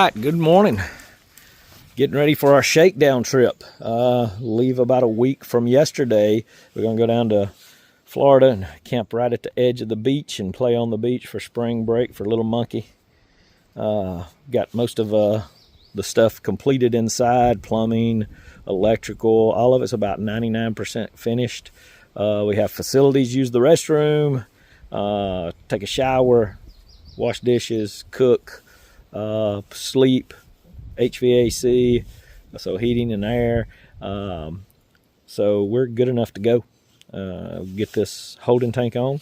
right, good morning. Getting ready for our shakedown trip. Leave about a week from yesterday. We're going to go down to Florida and camp right at the edge of the beach and play on the beach for spring break for Little Monkey. Got most of the stuff completed inside, plumbing, electrical, all of it's about 99% finished. We have facilities, use the restroom, take a shower, wash dishes, cook, sleep, HVAC, so heating and air. So we're good enough to go. Get this holding tank on.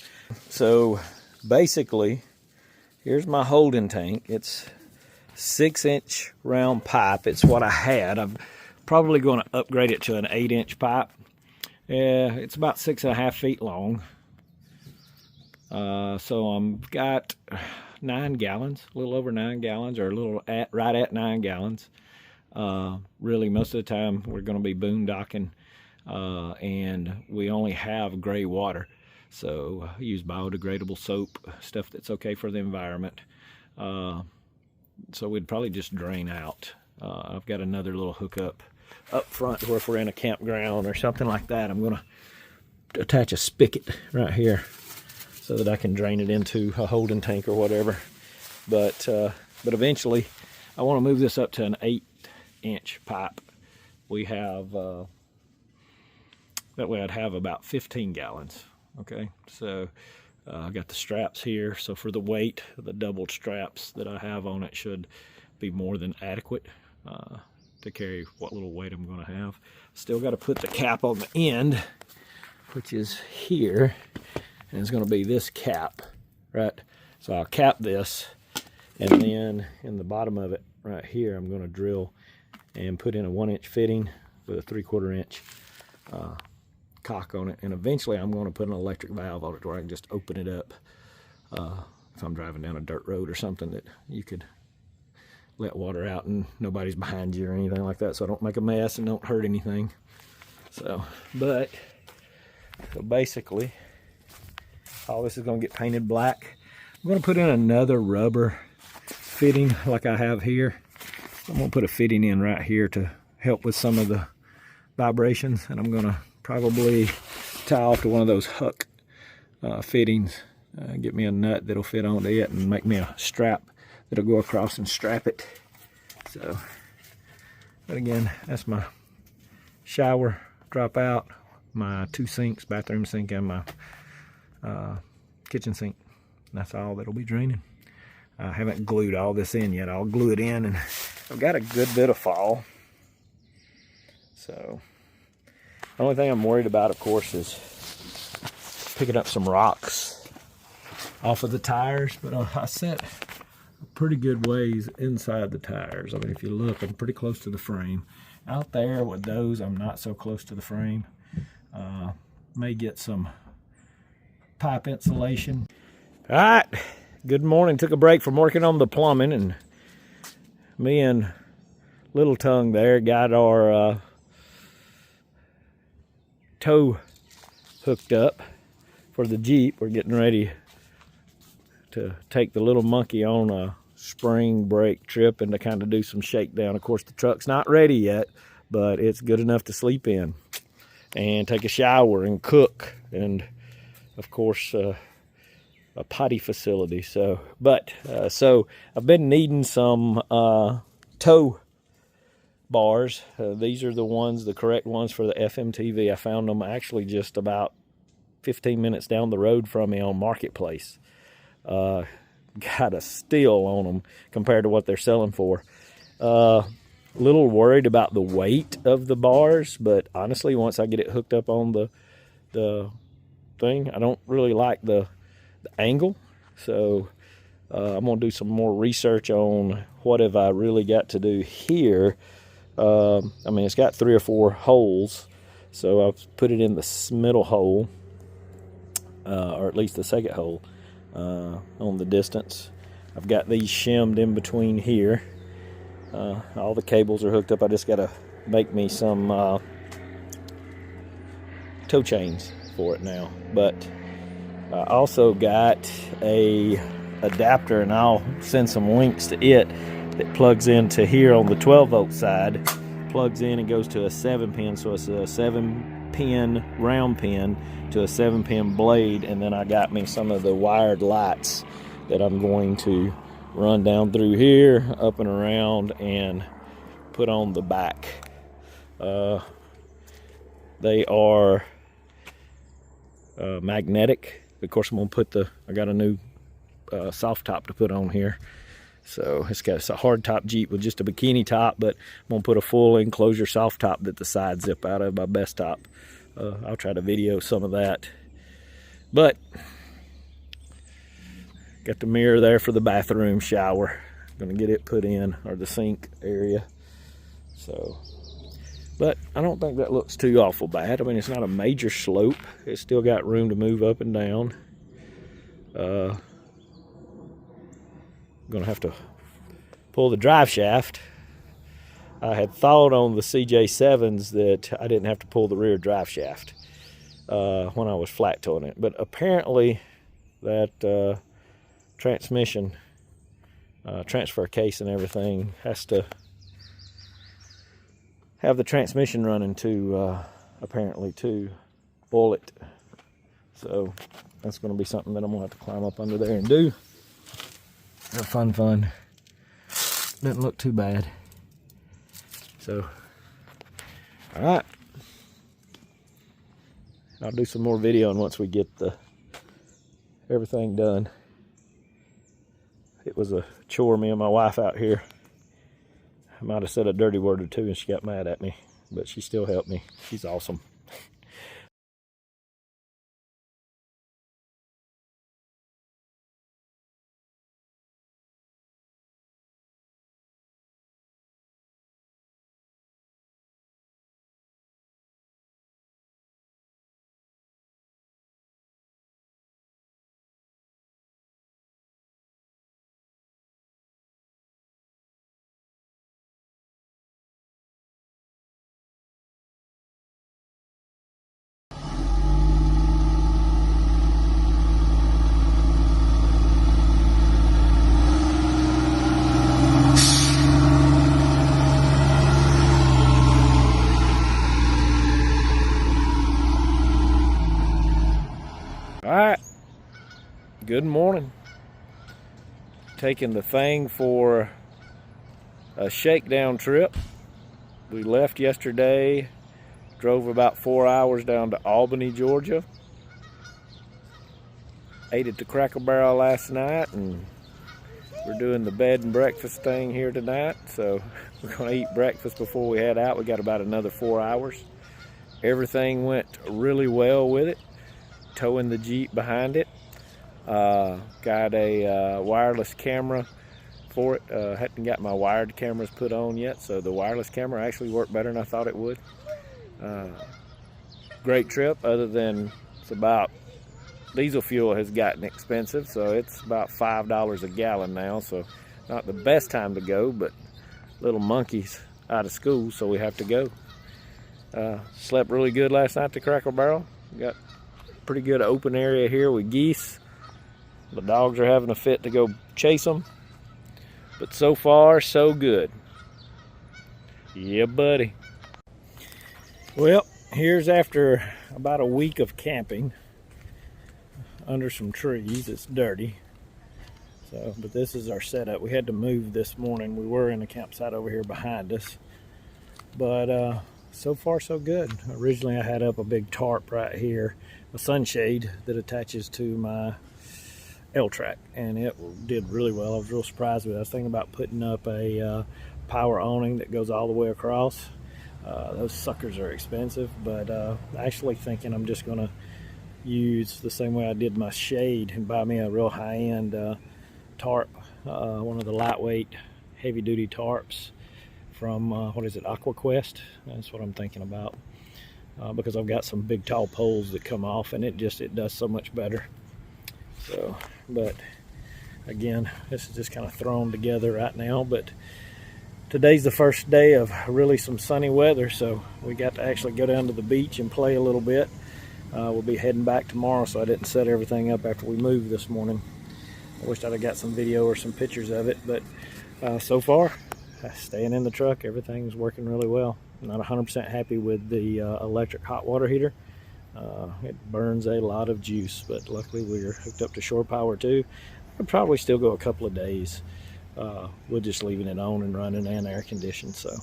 So basically, here's my holding tank. It's 6-inch round pipe. It's what I had. I'm probably going to upgrade it to an 8-inch pipe. It's about 6.5 feet long. So I've got 9 gallons, a little over 9 gallons, or right at 9 gallons. Really, most of the time we're going to be boondocking, and we only have gray water. So I use biodegradable soap, stuff that's okay for the environment. So we'd probably just drain out. I've got another little hookup up front where if we're in a campground or something like that, I'm going to attach a spigot right here so that I can drain it into a holding tank or whatever. But eventually I want to move this up to an 8-inch pipe. We have, that way I'd have about 15 gallons. Okay, so I got the straps here. So for the weight, the doubled straps that I have on it should be more than adequate to carry what little weight I'm going to have. Still got to put the cap on the end, which is here. And it's going to be this cap, right? So I'll cap this, and then in the bottom of it right here, I'm going to drill and put in a 1-inch fitting with a 3/4 inch cock on it. And eventually I'm going to put an electric valve on it where I can just open it up if I'm driving down a dirt road or something, that you could let water out and nobody's behind you or anything like that, so I don't make a mess and don't hurt anything. So basically, all this is going to get painted black. I'm going to put in another rubber fitting like I have here. I'm going to put a fitting in right here to help with some of the vibrations, and I'm going to probably tie off to one of those Huck fittings. Get me a nut that'll fit onto it and make me a strap that'll go across and strap it. So, but again, that's my shower drop out, my 2 sinks, bathroom sink, and my kitchen sink. That's all that'll be draining. I haven't glued all this in yet. I'll glue it in, and I've got a good bit of fall. So the only thing I'm worried about, of course, is picking up some rocks off of the tires. But I set a pretty good ways inside the tires. I mean, if you look, I'm pretty close to the frame. Out there with those, I'm not so close to the frame. May get some pipe insulation. All right, good morning. Took a break from working on the plumbing, and me and Little Tongue there got our tow hooked up for the Jeep. We're getting ready to take the Little Monkey on a spring break trip and to kind of do some shakedown. Of course, the truck's not ready yet, but it's good enough to sleep in and take a shower and cook, and of course a potty facility. So I've been needing some tow bars. These are the correct ones for the LMTV. I found them actually just about 15 minutes down the road from me on Marketplace. Got a steal on them compared to what they're selling for. Little worried about the weight of the bars, but honestly, once I get it hooked up on the thing, I don't really like the angle. So I'm gonna do some more research on what have I really got to do here. I mean, it's got 3 or 4 holes, so I've put it in the middle hole, or at least the second hole on the distance. I've got these shimmed in between here. All the cables are hooked up. I just got to make me some tow chains for it now. But I also got a adapter, and I'll send some links to it that plugs into here on the 12-volt side, plugs in and goes to a 7-pin, so it's a 7-pin round pin to a 7-pin blade. And then I got me some of the wired lights that I'm going to run down through here, up and around, and put on the back. They are magnetic. Of course, I'm gonna put I got a new soft top to put on here. So it's a hard top Jeep with just a bikini top, but I'm gonna put a full enclosure soft top that the sides zip out of, my best top. I'll try to video some of that. But got the mirror there for the bathroom shower. Gonna get it put in, or the sink area. So, but I don't think that looks too awful bad. I mean, it's not a major slope. It's still got room to move up and down. Gonna have to pull the drive shaft. I had thought on the CJ7s that I didn't have to pull the rear drive shaft when I was flat towing it, but apparently that transmission transfer case and everything has to have the transmission running to apparently to boil it. So that's going to be something that I'm going to have to climb up under there and do. Fun. Doesn't look too bad. So, all right. I'll do some more videoing once we get everything done. It was a chore, me and my wife out here. I might have said a dirty word or two and she got mad at me, but she still helped me. She's awesome. All right, good morning. Taking the Thang for a shakedown trip. We left yesterday, drove about 4 hours down to Albany, Georgia. Ate at the Cracker Barrel last night, and we're doing the bed and breakfast thing here tonight. So we're gonna eat breakfast before we head out. We got about another 4 hours. Everything went really well with it. Towing the Jeep behind it. Got a wireless camera for it. Hadn't got my wired cameras put on yet, so the wireless camera actually worked better than I thought it would. Great trip, other than it's about, diesel fuel has gotten expensive, so it's about $5 a gallon now, so not the best time to go, but little monkey's out of school, so we have to go. Slept really good last night at the Cracker Barrel. Got pretty good open area here with geese. The dogs are having a fit to go chase them, but so far so good. Yeah, buddy. Well, here's after about a week of camping under some trees. It's dirty, so, but this is our setup. We had to move this morning. We were in a campsite over here behind us, but so far so good. Originally I had up a big tarp right here, a sunshade that attaches to my L-track, and it did really well. I was real surprised with it. I was thinking about putting up a power awning that goes all the way across. Those suckers are expensive, but actually thinking I'm just gonna use the same way I did my shade and buy me a real high-end tarp, one of the lightweight heavy-duty tarps from what is it, AquaQuest? That's what I'm thinking about, because I've got some big tall poles that come off, and it does so much better. So, but again, this is just kind of thrown together right now, but today's the first day of really some sunny weather, so we got to actually go down to the beach and play a little bit. We'll be heading back tomorrow, so I didn't set everything up after we moved this morning. I wished I'd have got some video or some pictures of it, but So far, staying in the truck, everything's working really well. I'm not 100% happy with the electric hot water heater. It burns a lot of juice, but luckily we're hooked up to shore power too. I'll probably still go a couple of days with just leaving it on and running and air conditioned. So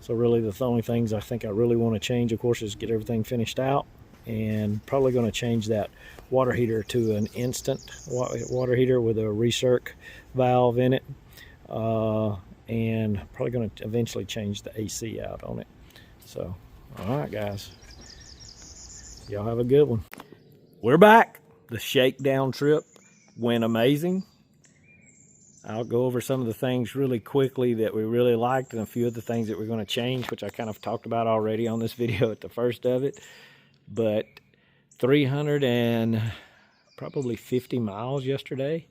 really the only things I think I really want to change, of course, is get everything finished out, and probably going to change that water heater to an instant water heater with a recirc valve in it. And probably going to eventually change the AC out on it. So, all right, guys. Y'all have a good one. We're back. The Shakedown trip went amazing. I'll go over some of the things really quickly that we really liked and a few of the things that we're going to change, which I kind of talked about already on this video at the first of it. But 300 and probably 50 miles yesterday.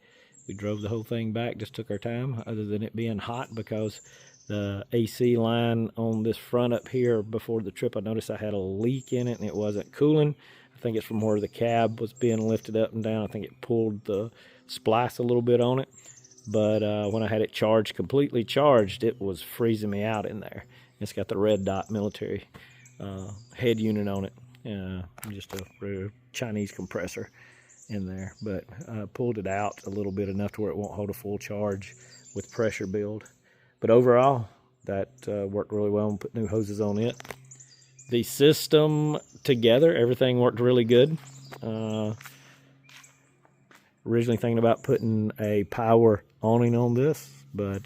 We drove the whole thing back, just took our time, other than it being hot, because the AC line on this front up here before the trip, I noticed I had a leak in it and it wasn't cooling. I think it's from where the cab was being lifted up and down. I think it pulled the splice a little bit on it. But when I had it charged, completely charged, it was freezing me out in there. It's got the red dot military head unit on it. Just a Chinese compressor in there, but pulled it out a little bit, enough to where it won't hold a full charge with pressure build. But overall, that worked really well, and put new hoses on it. The system together, everything worked really good. Originally thinking about putting a power awning on this, but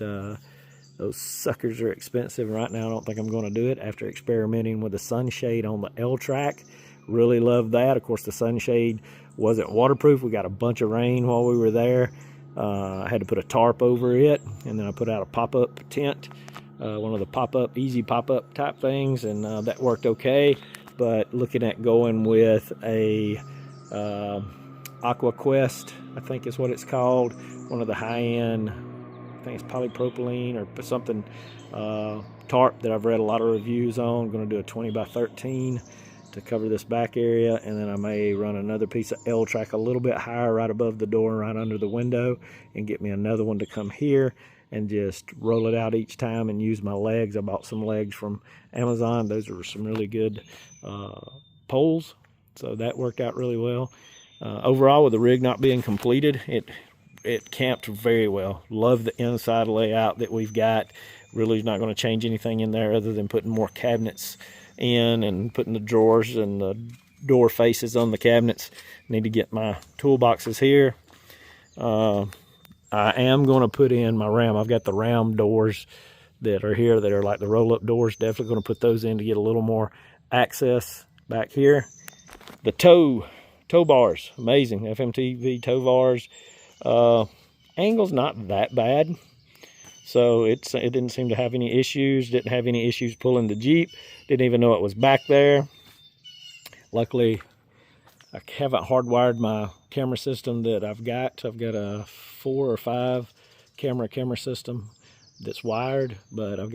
those suckers are expensive. Right now I don't think I'm going to do it after experimenting with the sunshade on the L-track. Really love that. Of course, the sunshade wasn't waterproof. We got a bunch of rain while we were there. I had to put a tarp over it, and then I put out a pop-up tent, one of the pop-up, easy pop-up type things, and that worked okay. But looking at going with a Aqua Quest, I think is what it's called, one of the high-end, I think it's polypropylene or something, tarp that I've read a lot of reviews on. I'm going to do a 20 by 13 to cover this back area, and then I may run another piece of L-track a little bit higher right above the door, right under the window, and get me another one to come here and just roll it out each time and use my legs. I bought some legs from Amazon. Those are some really good poles, so that worked out really well. Overall, with the rig not being completed, it camped very well. Love the inside layout that we've got. Really not going to change anything in there other than putting more cabinets in and putting the drawers and the door faces on the cabinets. Need to get my toolboxes here. I am going to put in my ram. I've got the ram doors that are here that are like the roll-up doors. Definitely going to put those in to get a little more access back here. The tow bars, amazing. LMTV tow bars. Angle's not that bad, so it didn't seem to have any issues. Didn't have any issues pulling the Jeep. Didn't even know it was back there. Luckily, I haven't hardwired my camera system that I've got. I've got a 4 or 5 camera system that's wired, but I've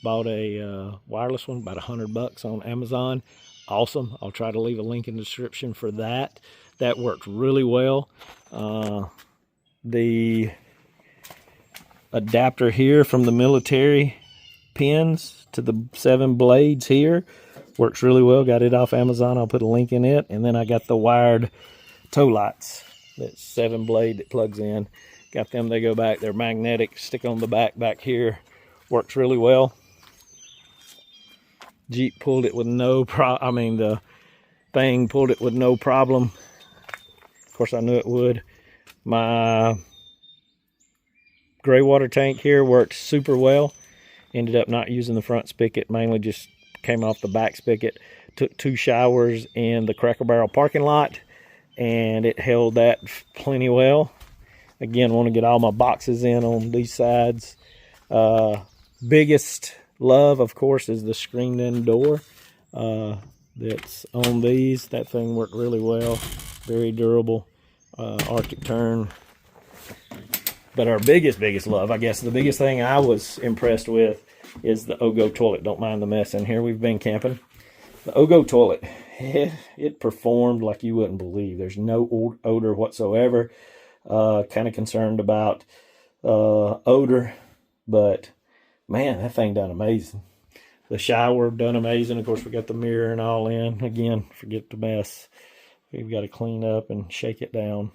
bought a wireless one, about $100 on Amazon. Awesome. I'll try to leave a link in the description for that. That worked really well. The adapter here from the military pins to the 7 blades here works really well. Got it off Amazon. I'll put a link in it. And then I got the wired tow lights. That's 7 blade that plugs in. Got them. They go back. They're magnetic. Stick on the back here. Works really well. Jeep pulled it with no problem. I mean, the Thang pulled it with no problem. Of course, I knew it would. My gray water tank here worked super well. Ended up not using the front spigot, mainly just came off the back spigot. Took 2 showers in the Cracker Barrel parking lot, and it held that plenty well. Again, want to get all my boxes in on these sides. Biggest love, of course, is the screened-in door that's on these. That thing worked really well. Very durable. Arctic turn. But our biggest love, I guess, the biggest thing I was impressed with is the OGO toilet. Don't mind the mess in here. We've been camping. The OGO toilet, it performed like you wouldn't believe. There's no odor whatsoever. Kind of concerned about odor, But man, that thing done amazing. The shower done amazing. Of course, we got the mirror and all in. Again, forget the mess. We've got to clean up and shake it down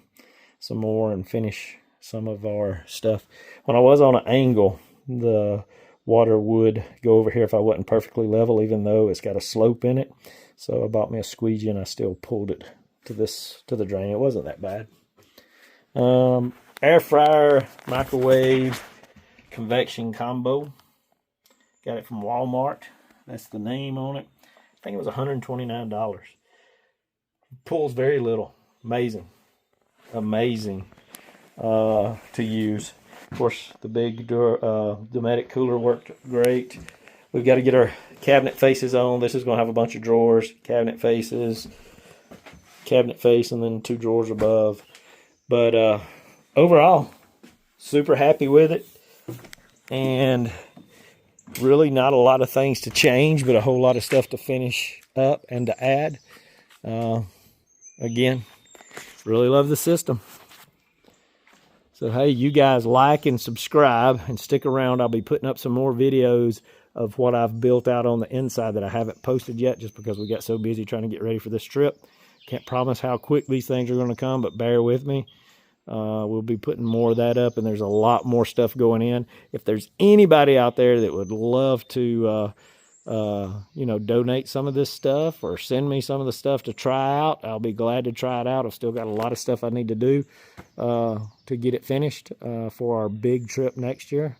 some more and finish some of our stuff. When I was on an angle, the water would go over here if I wasn't perfectly level, even though it's got a slope in it. So I bought me a squeegee and I still pulled it to the drain. It wasn't that bad. Air fryer, microwave, convection combo. Got it from Walmart. That's the name on it. I think it was $129. Pulls very little. Amazing. Amazing to use. Of course, the big Dometic cooler worked great. We've got to get our cabinet faces on. This is going to have a bunch of drawers, cabinet faces, cabinet face, and then 2 drawers above. But overall, super happy with it. And really not a lot of things to change, but a whole lot of stuff to finish up and to add. Again, really love the system. So, hey, you guys like and subscribe and stick around. I'll be putting up some more videos of what I've built out on the inside that I haven't posted yet just because we got so busy trying to get ready for this trip. Can't promise how quick these things are going to come, but bear with me. We'll be putting more of that up, and there's a lot more stuff going in. If there's anybody out there that would love to, donate some of this stuff or send me some of the stuff to try out, I'll be glad to try it out. I've still got a lot of stuff I need to do to get it finished for our big trip next year.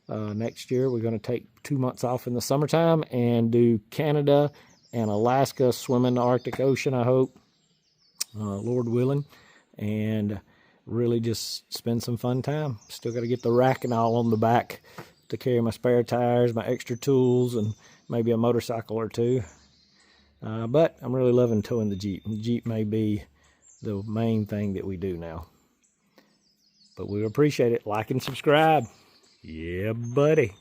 Next year, we're going to take 2 months off in the summertime and do Canada and Alaska, swim in the Arctic Ocean, I hope, Lord willing, and really just spend some fun time. Still got to get the rack and all on the back to carry my spare tires, my extra tools, and maybe a motorcycle or 2. But I'm really loving towing the Jeep. The Jeep may be the main thing that we do now. But we appreciate it. Like and subscribe. Yeah, buddy.